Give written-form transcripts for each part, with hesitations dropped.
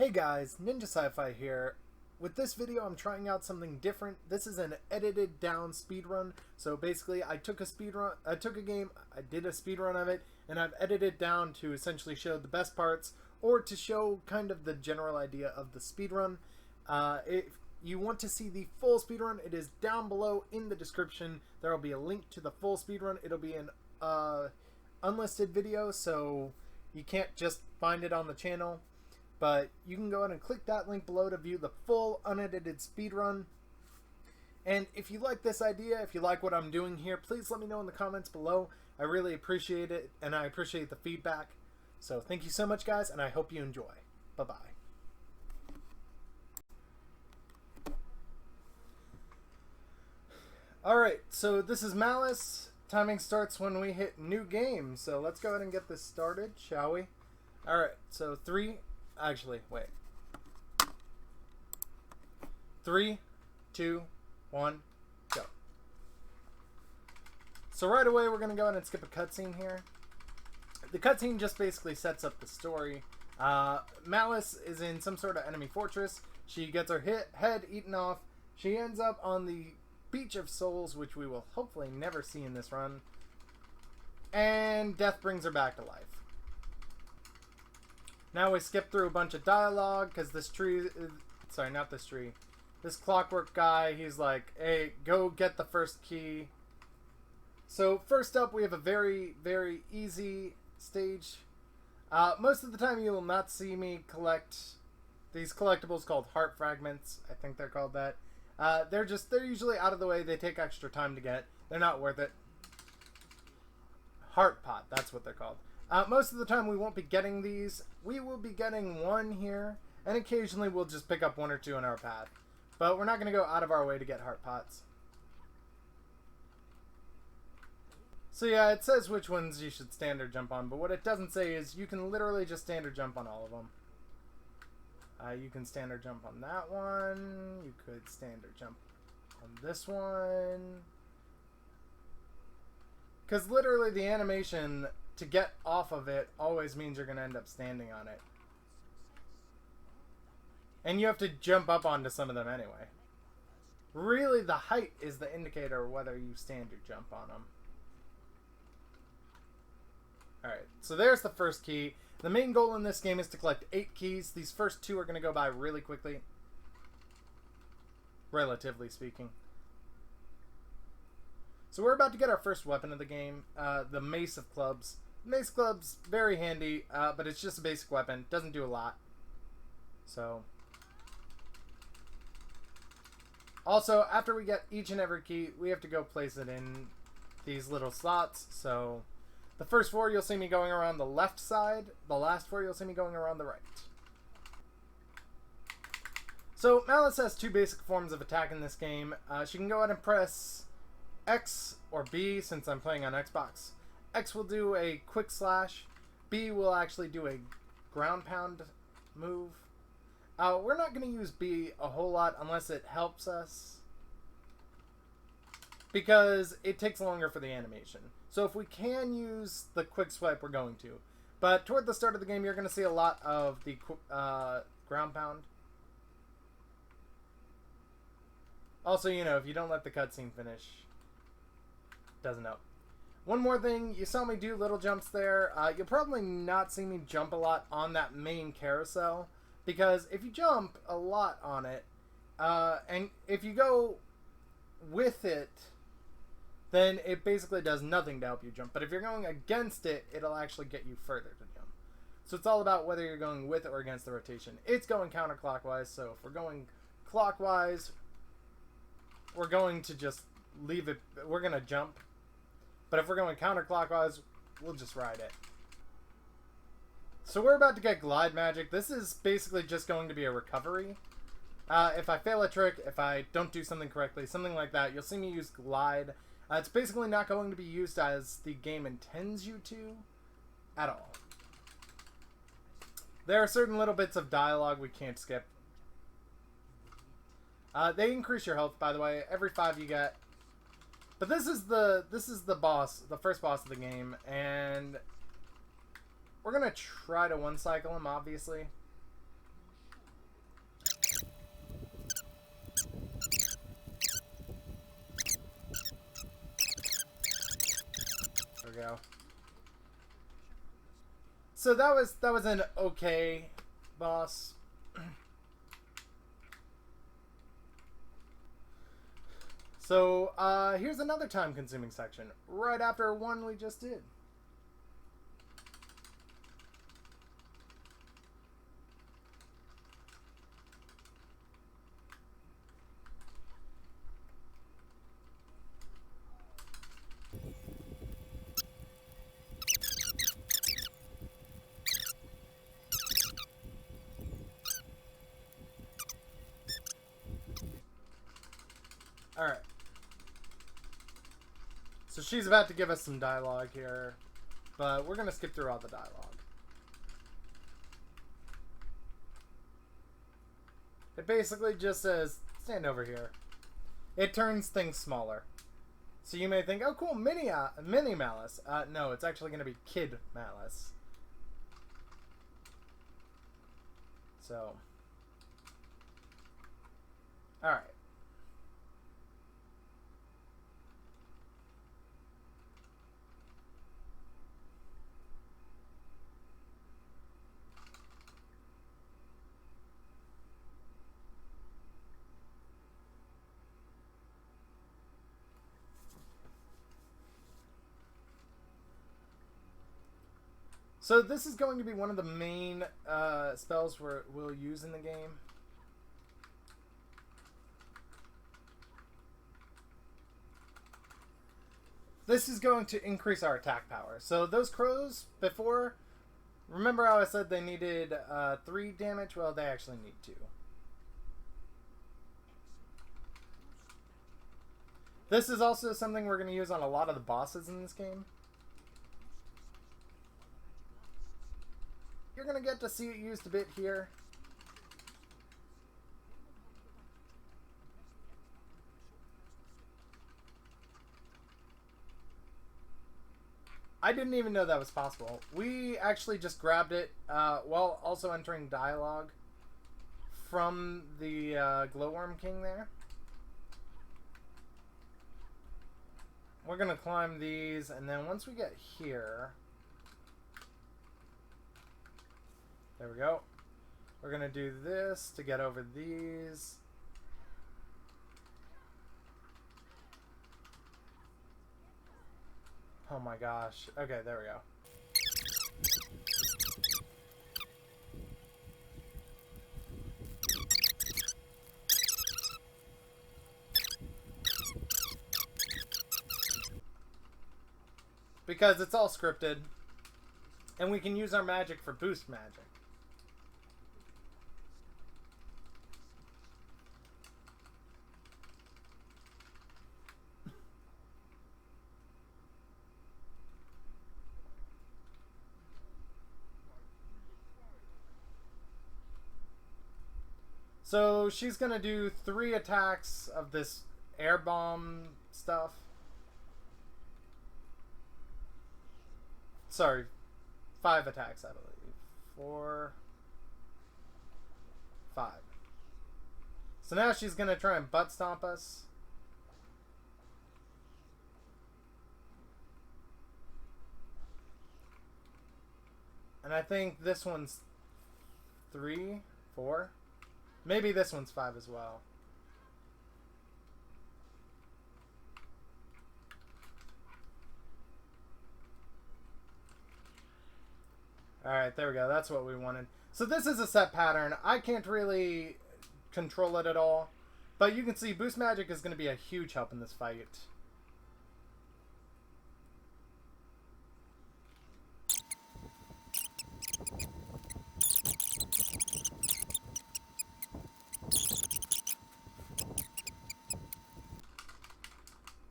Hey guys, Ninja Sci-Fi here. With this video I'm trying out something different. This is an edited down speedrun. So basically I took a game, I did a speedrun of it, and I've edited it down to essentially show the best parts or to show kind of the general idea of the speedrun. If you want to see the full speedrun, it is down below in the description. There will be a link to the full speedrun. It'll be an unlisted video, so you can't just find it on the channel. But you can go ahead and click that link below to view the full unedited speedrun. And if you like this idea, if you like what I'm doing here, please let me know in the comments below. I really appreciate it, and I appreciate the feedback. So thank you so much, guys, and I hope you enjoy. Bye-bye. Alright, so this is Malice. Timing starts when we hit new game. So let's go ahead and get this started, shall we? Alright, so 3, 2, 1, go. So right away we're going to go ahead and skip a cutscene here. The cutscene just basically sets up the story. Malice is in some sort of enemy fortress. She gets her head eaten off. She ends up on the Beach of Souls, which we will hopefully never see in this run. And death brings her back to life. Now we skip through a bunch of dialogue because this tree, sorry, not this tree, this clockwork guy, he's like, hey, go get the first key. So first up, we have a very, very easy stage. Most of the time you will not see me collect these collectibles called heart fragments. I think they're called that. They're usually out of the way. They take extra time to get. They're not worth it. Heart pot, that's what they're called. Most of the time we won't be getting these. We will be getting one here, and occasionally we'll just pick up 1 or 2 in our path. But we're not going to go out of our way to get heart pots. So yeah, it says which ones you should standard jump on, but what it doesn't say is you can literally just standard jump on all of them. You can standard jump on that one. You could standard jump on this one. Because literally the animation to get off of it always means you're going to end up standing on it. And you have to jump up onto some of them anyway. Really, the height is the indicator of whether you standard jump on them. Alright, so there's the first key. The main goal in this game is to collect 8 keys. These first 2 are going to go by really quickly. Relatively speaking. So we're about to get our first weapon of the game, the Mace of Clubs. Mace of Clubs, very handy, but it's just a basic weapon. Doesn't do a lot. So. Also, after we get each and every key, we have to go place it in these little slots. So the first 4 you'll see me going around the left side. The last 4 you'll see me going around the right. So Malice has 2 basic forms of attack in this game. She can go ahead and press X or B since I'm playing on Xbox. X will do a quick slash. B will actually do a ground pound move. We're not going to use B a whole lot unless it helps us, because it takes longer for the animation. So if we can use the quick swipe, we're going to. But toward the start of the game, you're going to see a lot of the ground pound. Also, you know, if you don't let the cutscene finish, doesn't help. One more thing, you saw me do little jumps there. You'll probably not see me jump a lot on that main carousel, because if you jump a lot on it, and if you go with it, then it basically does nothing to help you jump. But if you're going against it, it'll actually get you further to jump. So it's all about whether you're going with or against the rotation. It's going counterclockwise, so if we're going clockwise, we're going to just leave it, we're going to jump. But if we're going counterclockwise, we'll just ride it. So we're about to get glide magic. This is basically just going to be a recovery. If I fail a trick, if I don't do something correctly, something like that, you'll see me use glide. It's basically not going to be used as the game intends you to at all. There are certain little bits of dialogue we can't skip. They increase your health, by the way, every 5 you get. But this is the boss, the first boss of the game, and we're gonna try to one-cycle him, obviously. go. So that was an okay boss. So here's another time-consuming section right after one we just did. Alright. So she's about to give us some dialogue here, but we're going to skip through all the dialogue. It basically just says, stand over here. It turns things smaller. So you may think, oh cool, mini Malice. No, it's actually going to be Kid Malice. So. Alright. So this is going to be one of the main spells we'll use in the game. This is going to increase our attack power. So those crows before, remember how I said they needed 3 damage? Well, they actually need 2. This is also something we're going to use on a lot of the bosses in this game. You're going to get to see it used a bit here. I didn't even know that was possible. We actually just grabbed it while also entering dialogue from the Glowworm King there. We're going to climb these, and then once we get here... There we go. We're going to do this to get over these. Oh my gosh. Okay, there we go. Because it's all scripted. And we can use our magic for boost magic. So she's gonna do 3 attacks of this air bomb stuff. Sorry, 5 attacks, I believe. 4, 5. So now she's gonna try and butt stomp us. And I think this one's 3, 4. Maybe this one's 5 as well. Alright, there we go. That's what we wanted. So this is a set pattern. I can't really control it at all. But you can see boost magic is going to be a huge help in this fight.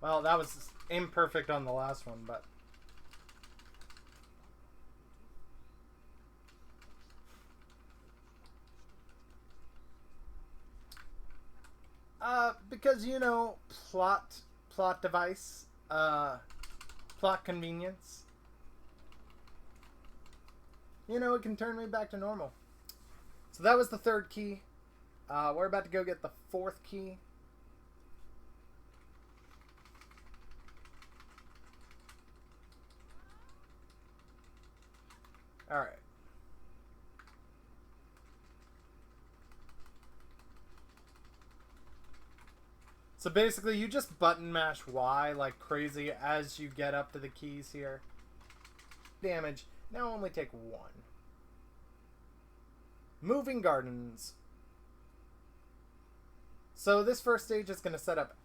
Well, that was imperfect on the last one, but... because, you know, plot device, plot convenience. You know, it can turn me back to normal. So that was the 3rd key. We're about to go get the 4th key. Alright. So basically, you just button mash Y like crazy as you get up to the keys here. Damage. Now only take 1. Moving Gardens. So this first stage is going to set up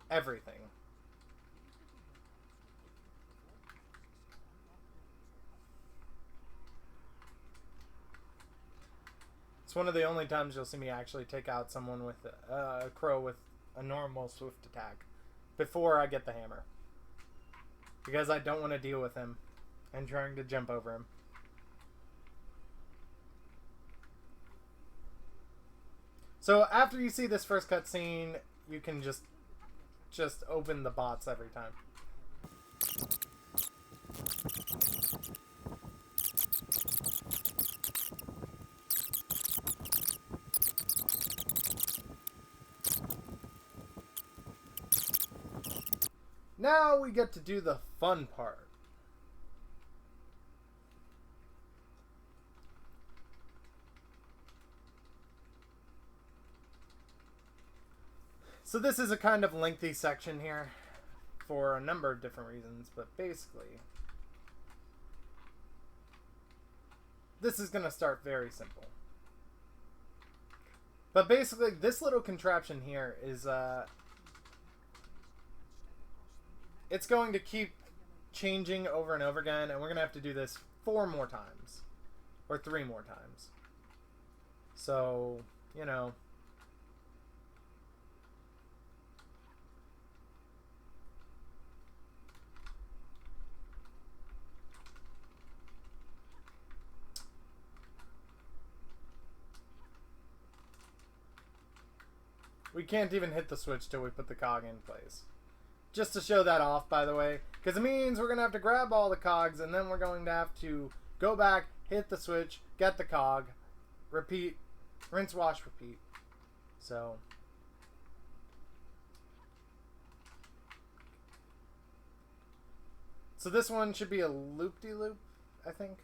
everything. It's one of the only times you'll see me actually take out someone with a crow with a normal swift attack before I get the hammer. Because I don't want to deal with him and trying to jump over him. So after you see this first cutscene, you can just open the bots every time. Now we get to do the fun part. So this is a kind of lengthy section here for a number of different reasons, but basically this is going to start very simple. But basically this little contraption here is it's going to keep changing over and over again, and we're going to have to do this 4 more times. Or 3 more times. So, you know. We can't even hit the switch till we put the cog in place. Just to show that off, by the way. Because it means we're going to have to grab all the cogs, and then we're going to have to go back, hit the switch, get the cog, repeat, rinse, wash, repeat. So this one should be a loop-de-loop, I think.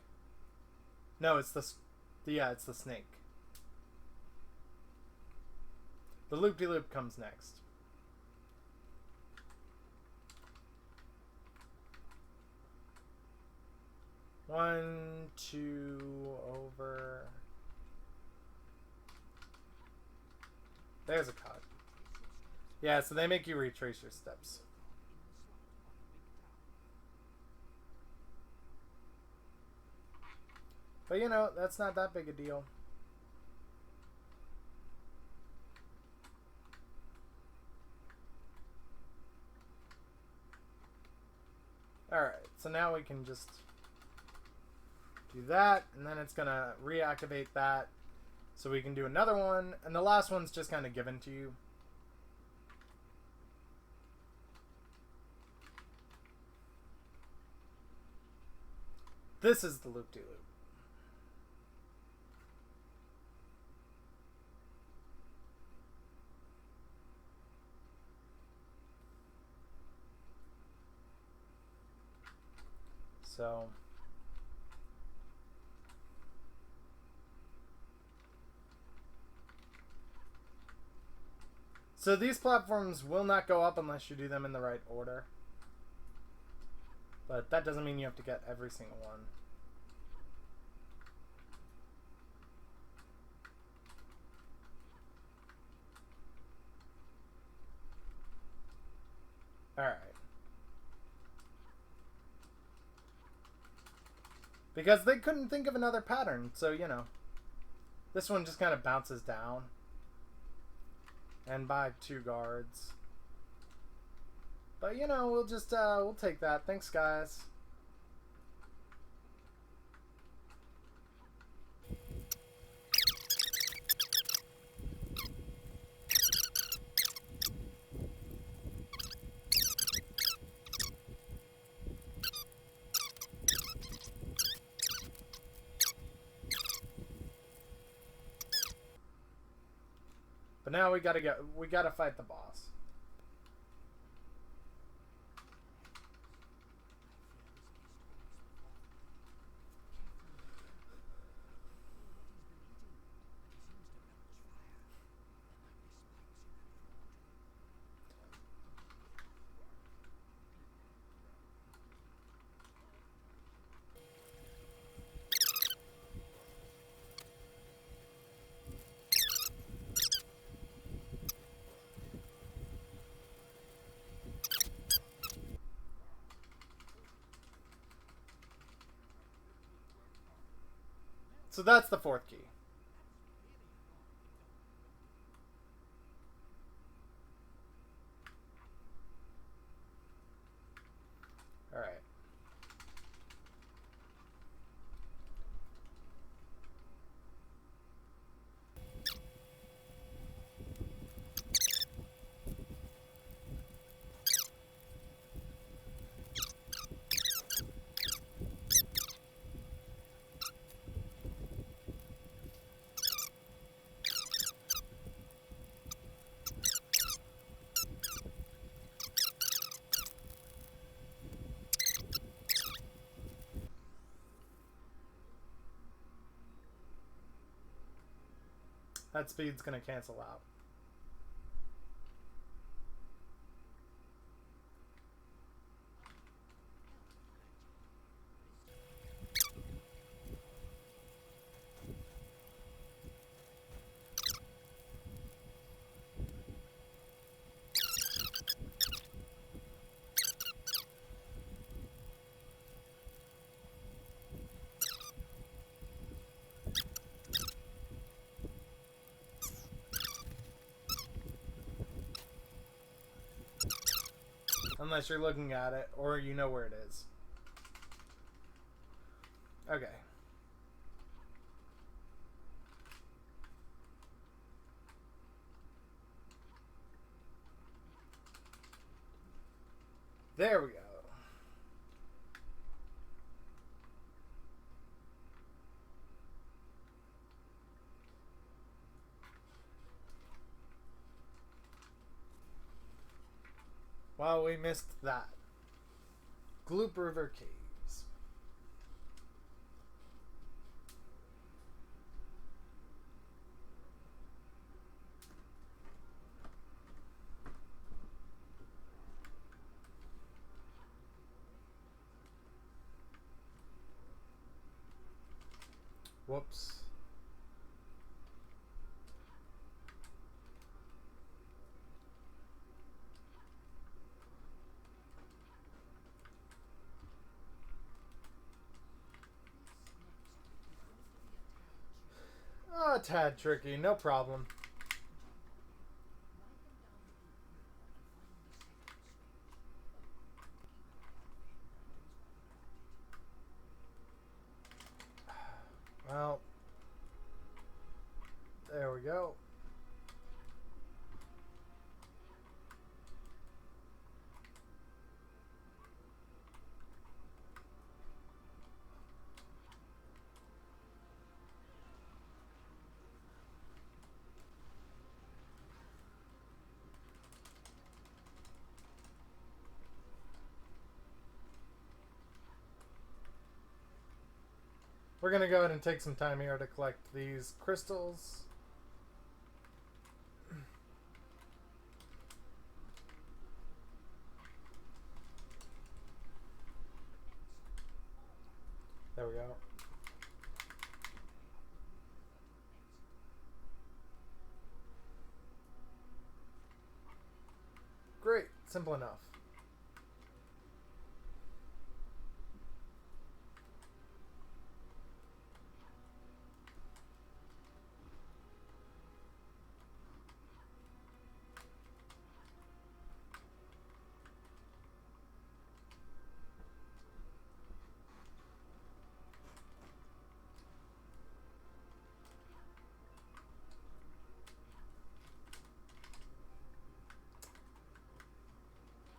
No, it's it's the snake. The loop-de-loop comes next. One, 2, over. There's a cog. Yeah, so they make you retrace your steps. But you know, that's not that big a deal. Alright, so now we can just do that, and then it's going to reactivate that. So we can do another one, and the last one's just kind of given to you. This is the loop-de-loop. So these platforms will not go up unless you do them in the right order. But that doesn't mean you have to get every single one. Alright. Because they couldn't think of another pattern, so, you know. This one just kind of bounces down. And by 2 guards. But, you know, we'll just, we'll take that. Thanks, guys. But now we gotta fight the boss. So that's the fourth key. Alright. That speed's gonna cancel out. Unless you're looking at it, or you know where it is. Okay. There we go. Well, we missed that. Gloop River Caves. Whoops. A tad tricky, no problem. Well, there we go. We're going to go ahead and take some time here to collect these crystals. There we go. Great. Simple enough.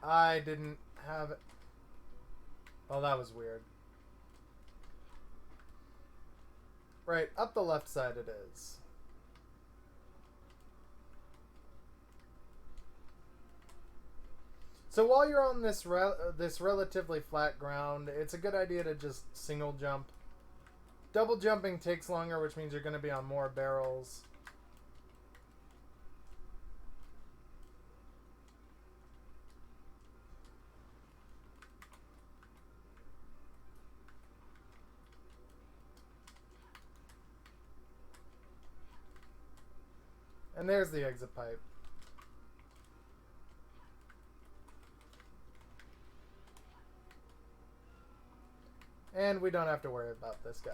I didn't have it. Well, that was weird. Right, up the left side it is. So while you're on this this relatively flat ground, it's a good idea to just single jump. Double jumping takes longer, which means you're going to be on more barrels. And there's the exit pipe. And we don't have to worry about this guy.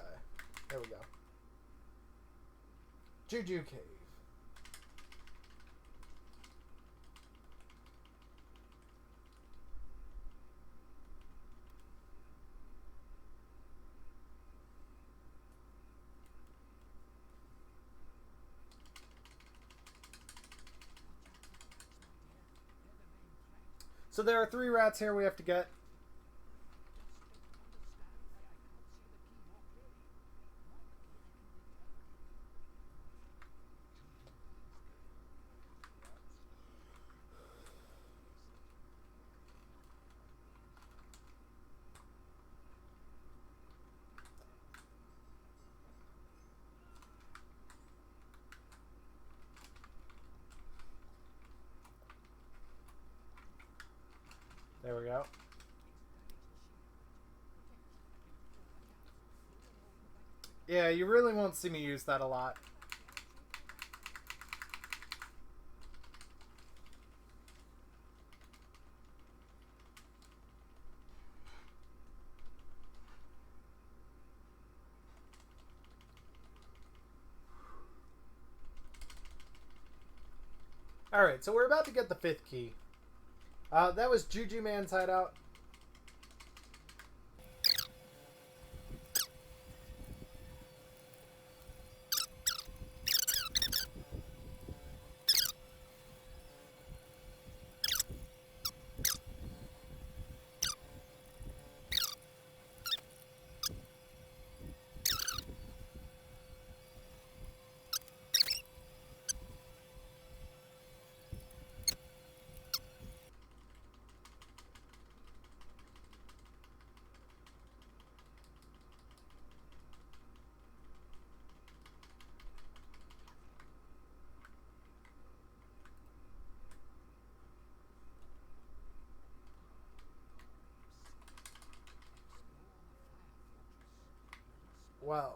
There we go. Juju Cave. So there are 3 rats here we have to get. There we go. Yeah, you really won't see me use that a lot. Alright, so we're about to get the 5th key. That was Juju Man's hideout. Wow.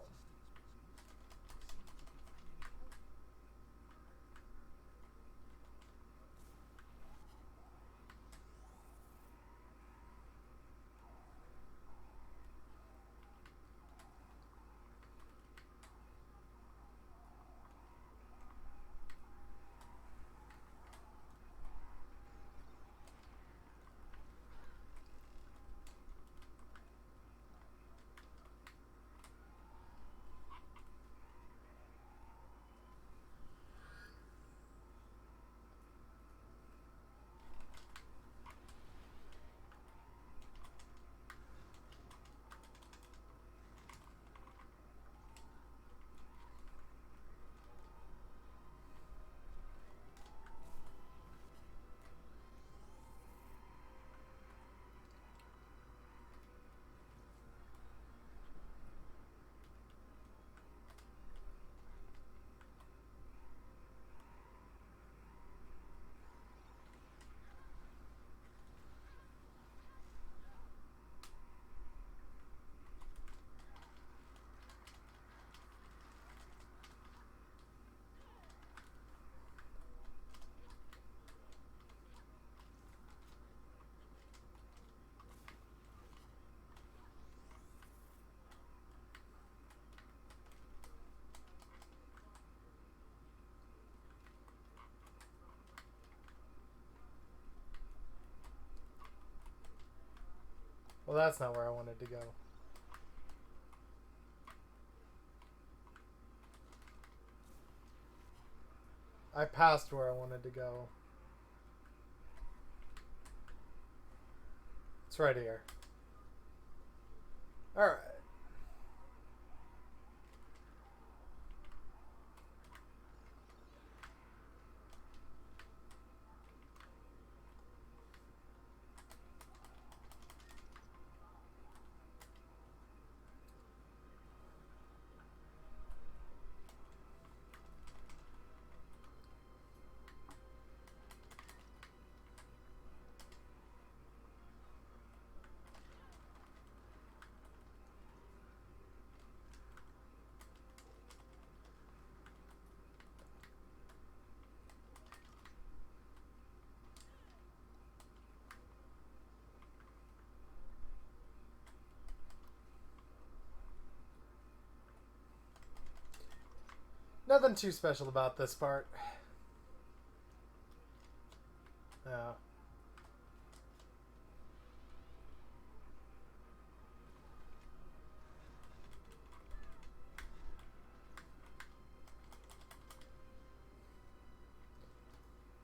Well, that's not where I wanted to go. I passed where I wanted to go. It's right here. Alright. Nothing too special about this part. No.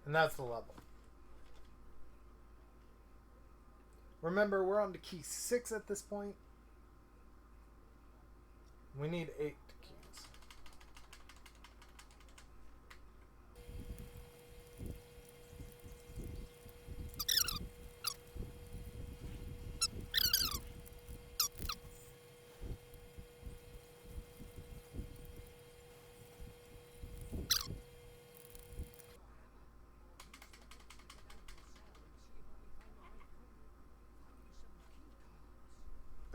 And that's the level. Remember, we're on to key 6 at this point. We need 8 keys.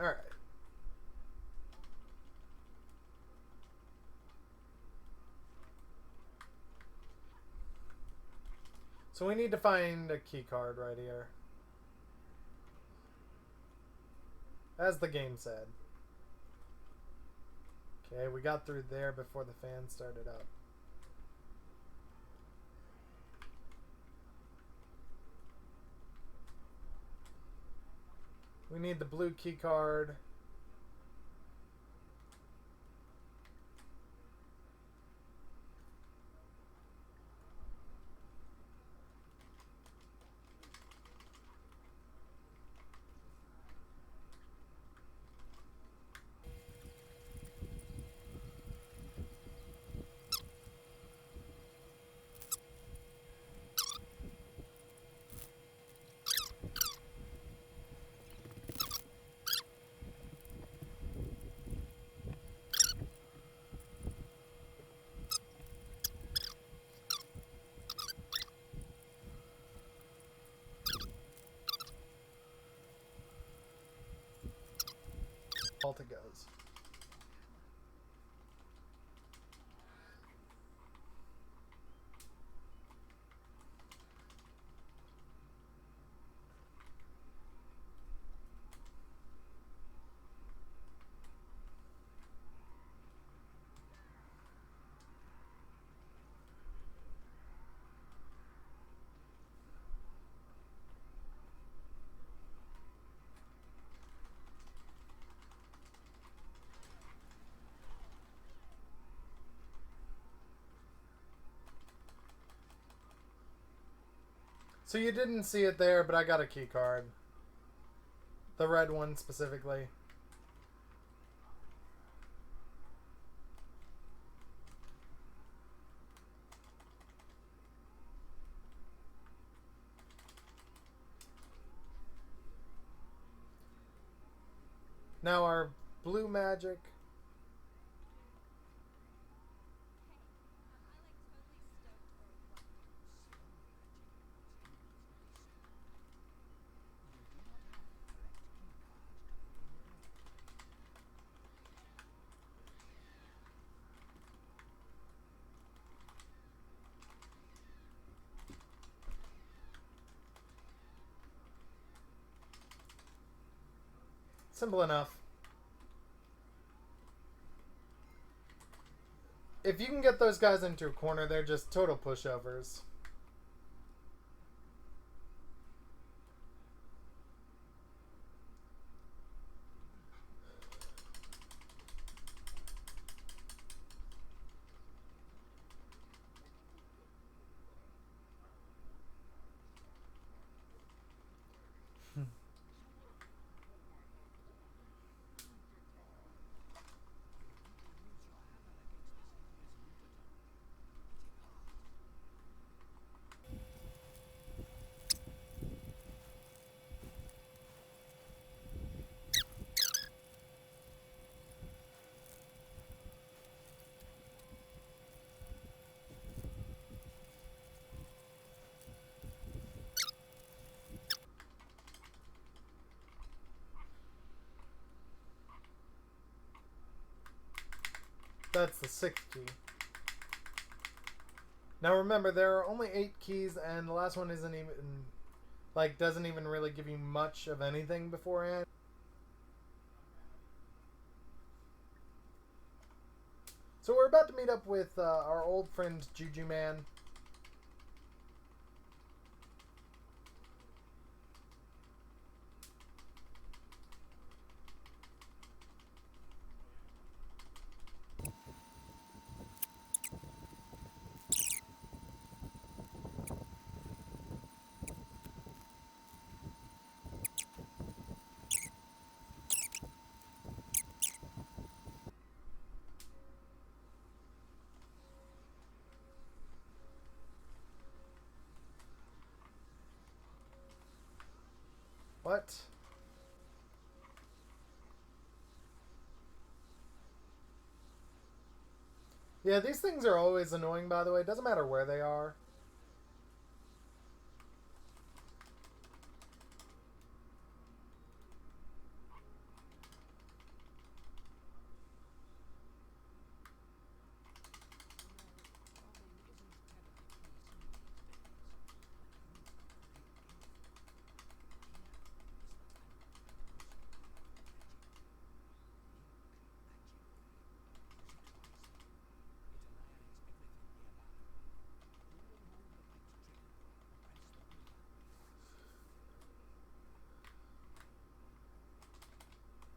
Alright. So we need to find a key card right here. As the game said. Okay, we got through there before the fan started up. We need the blue key card. Alta goes. So you didn't see it there, but I got a key card. The red one specifically. Now our blue magic. Simple enough. If you can get those guys into a corner, they're just total pushovers. That's the 6th key. Now remember, there are only 8 keys, and the last one isn't even, like, doesn't even really give you much of anything beforehand. So we're about to meet up with our old friend Juju Man. What? Yeah, these things are always annoying, by the way. It doesn't matter where they are.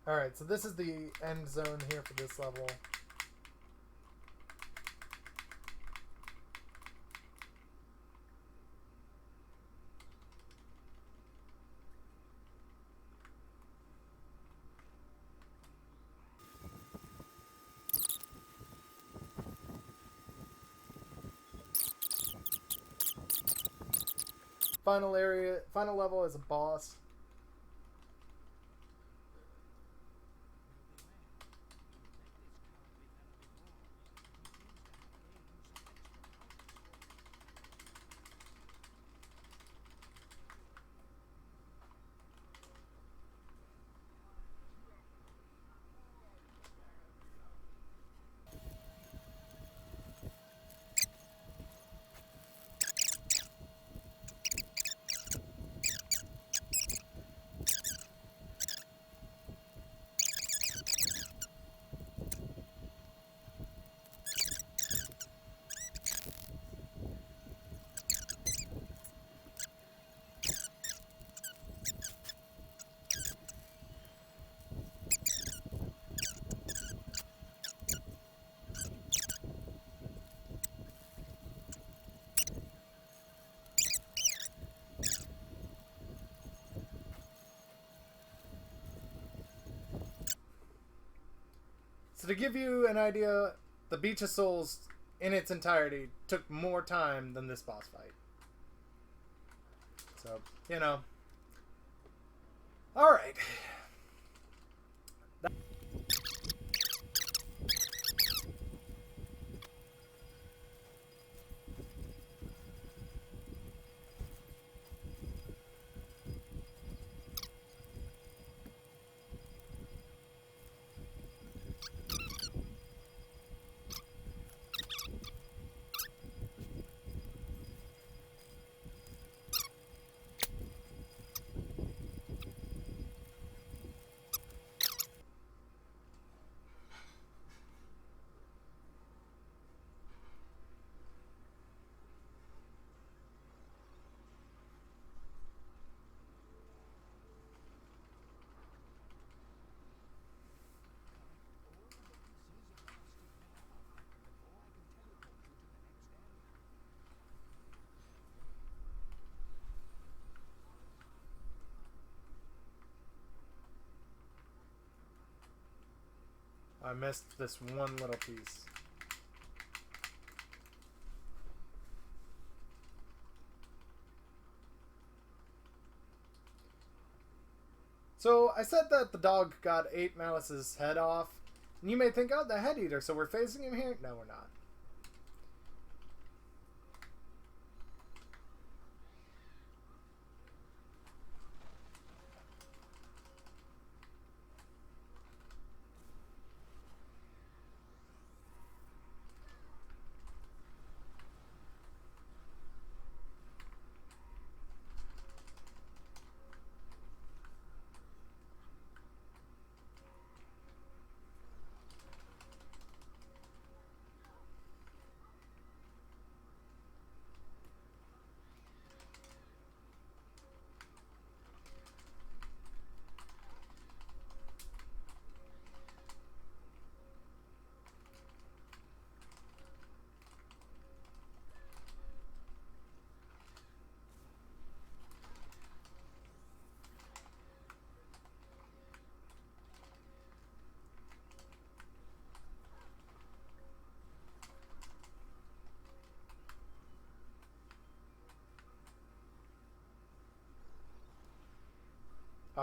Alright, so this is the end zone here for this level. Final level is a boss. So to give you an idea, the Beach of Souls in its entirety took more time than this boss fight. So, you know. Alright. I missed this one little piece. So, I said that the dog ate Malice's head off. And you may think, oh, the head eater, so we're facing him here? No, we're not.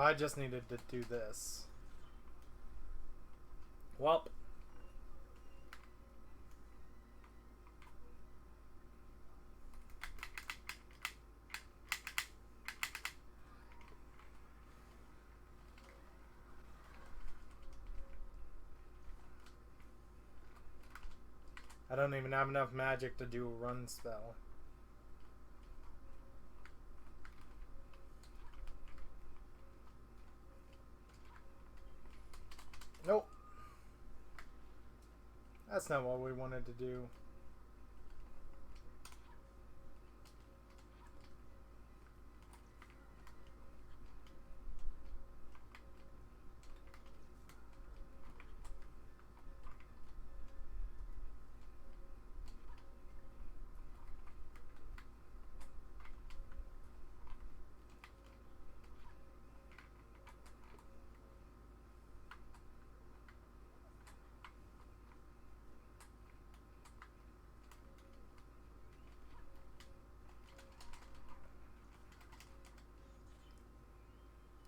Oh, I just needed to do this. Welp. I don't even have enough magic to do a run spell. Nope. That's not what we wanted to do.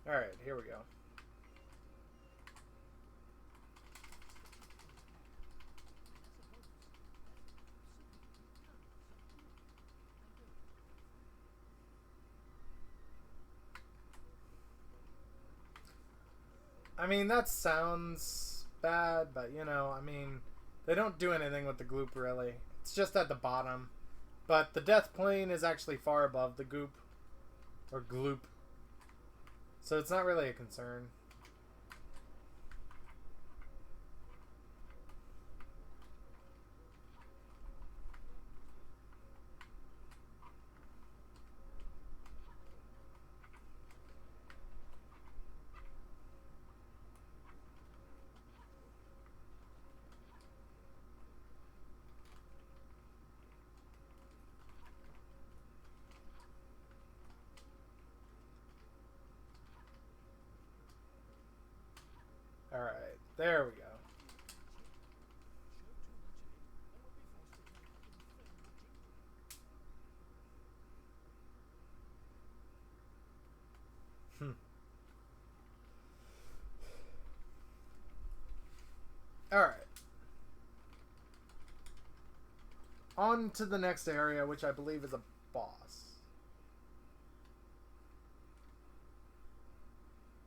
Alright, here we go. I mean, that sounds bad, but you know, I mean, they don't do anything with the gloop really. It's just at the bottom. But the death plane is actually far above the goop. Or gloop. So it's not really a concern. Alright, there we go. Alright. On to the next area, which I believe is a boss.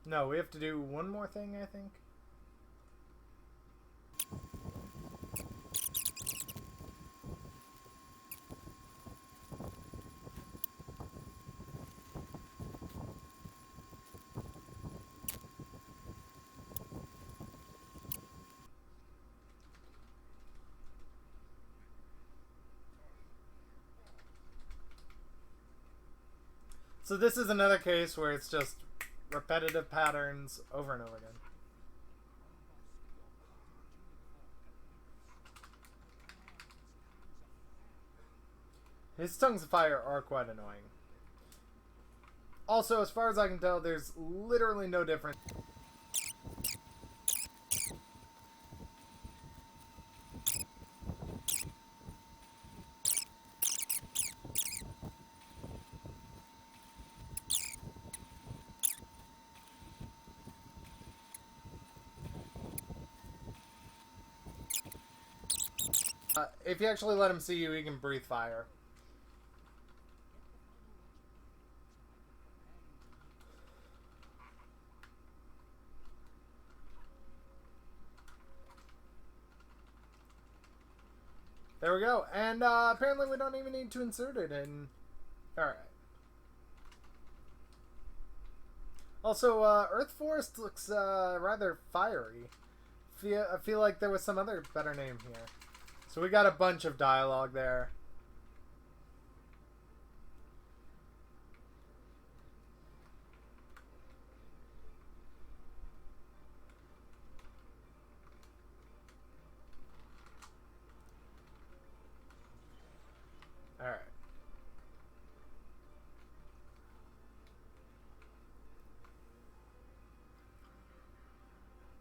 No, we have to do one more thing, I think. So this is another case where it's just repetitive patterns over and over again. His tongues of fire are quite annoying. Also, as far as I can tell, there's literally no difference. If you actually let him see you, he can breathe fire. There we go. And apparently we don't even need to insert it in. Alright. Also, Earth Forest looks rather fiery. I feel like there was some other better name here. So we got a bunch of dialogue there. Alright.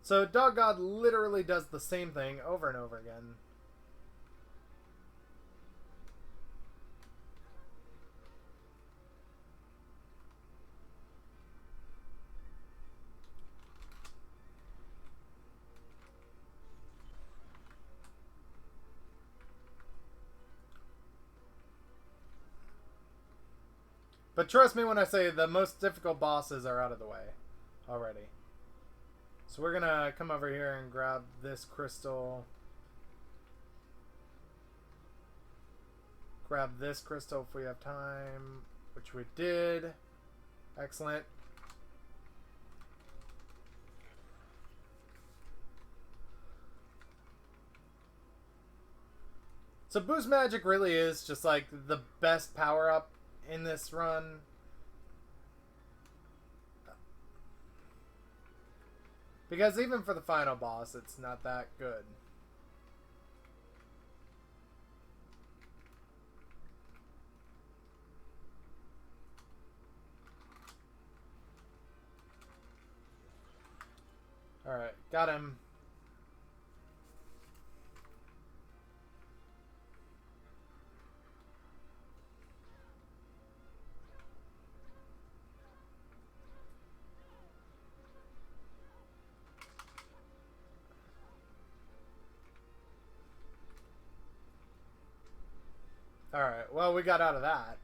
So Dog God literally does the same thing over and over again. But trust me when I say the most difficult bosses are out of the way already. So we're gonna come over here and grab this crystal. Grab this crystal if we have time, which we did. Excellent. So boost magic really is just like the best power up in this run. Because even for the final boss, it's not that good. Alright, got him. Alright, well, we got out of that.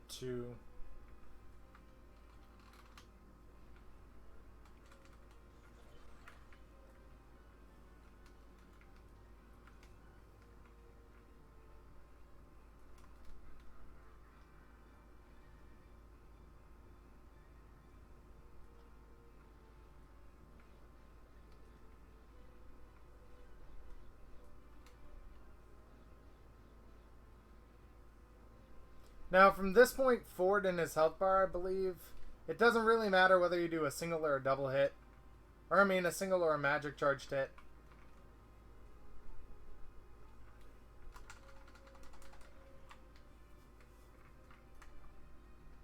Two. Now, from this point forward in his health bar, I believe, it doesn't really matter whether you do a single or a double hit. Or, I mean, a single or a magic charged hit.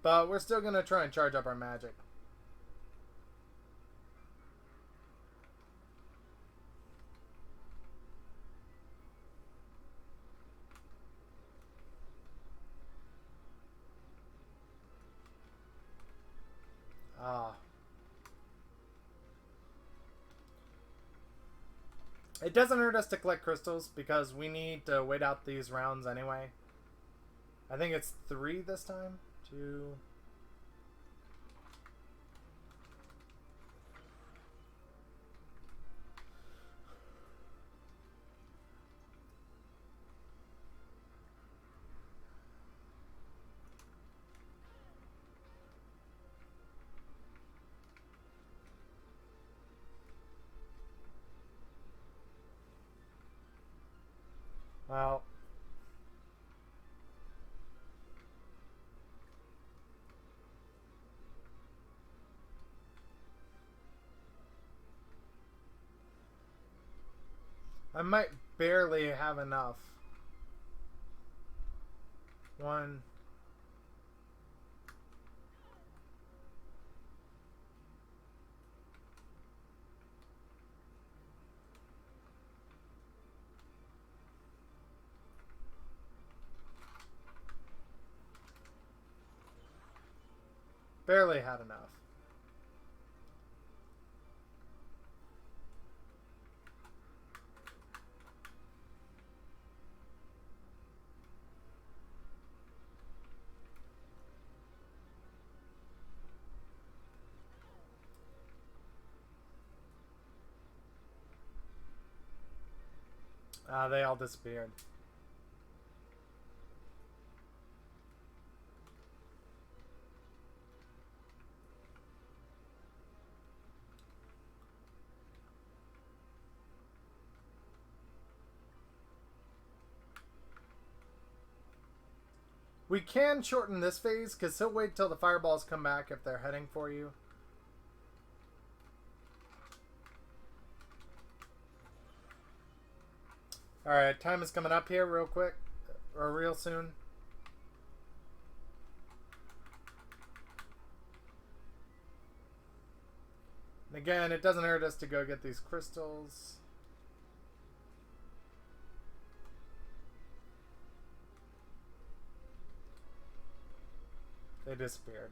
But we're still going to try and charge up our magic. It doesn't hurt us to collect crystals because we need to wait out these rounds anyway. I think it's 3 this time. 2. Well, I might barely have enough. 1. Barely had enough. They all disappeared. We can shorten this phase because he'll wait till the fireballs come back if they're heading for you. Alright, time is coming up here real quick. Or real soon. And again, it doesn't hurt us to go get these crystals. They disappeared.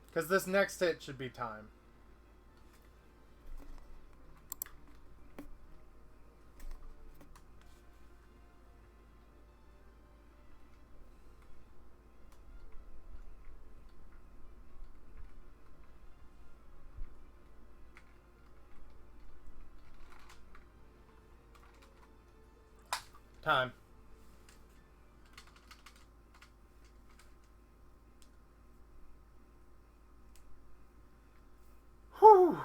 Because this next hit should be time. Time. Whew.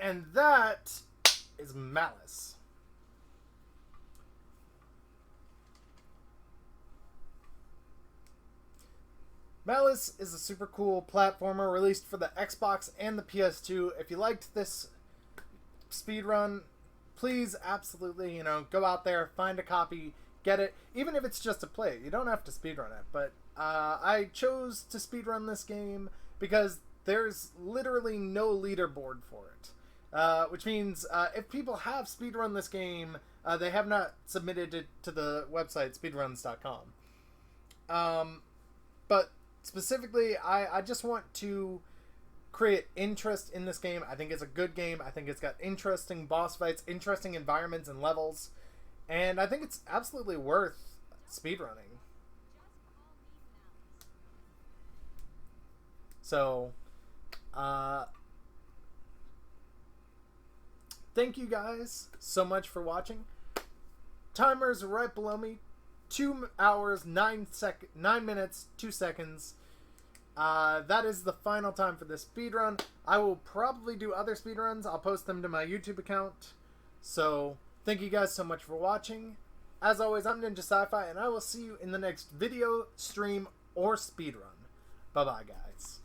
And that is Malice. Malice is a super cool platformer released for the Xbox and the PS2. If you liked this speedrun, please absolutely, you know, go out there, find a copy, get it, even if it's just to play it. You don't have to speedrun it, but I chose to speedrun this game because there's literally no leaderboard for it. Which means if people have speedrun this game, they have not submitted it to the website speedruns.com. But specifically, I just want to create interest in this game. I think it's a good game. I think it's got interesting boss fights, interesting environments and levels, and I think it's absolutely worth speedrunning. So, thank you guys so much for watching. Timer's right below me. 2 hours, 9 minutes, 2 seconds. That is the final time for this speedrun. I will probably do other speedruns. I'll post them to my YouTube account. So, thank you guys so much for watching. As always, I'm Ninja Sci-Fi, and I will see you in the next video, stream, or speedrun. Bye-bye, guys.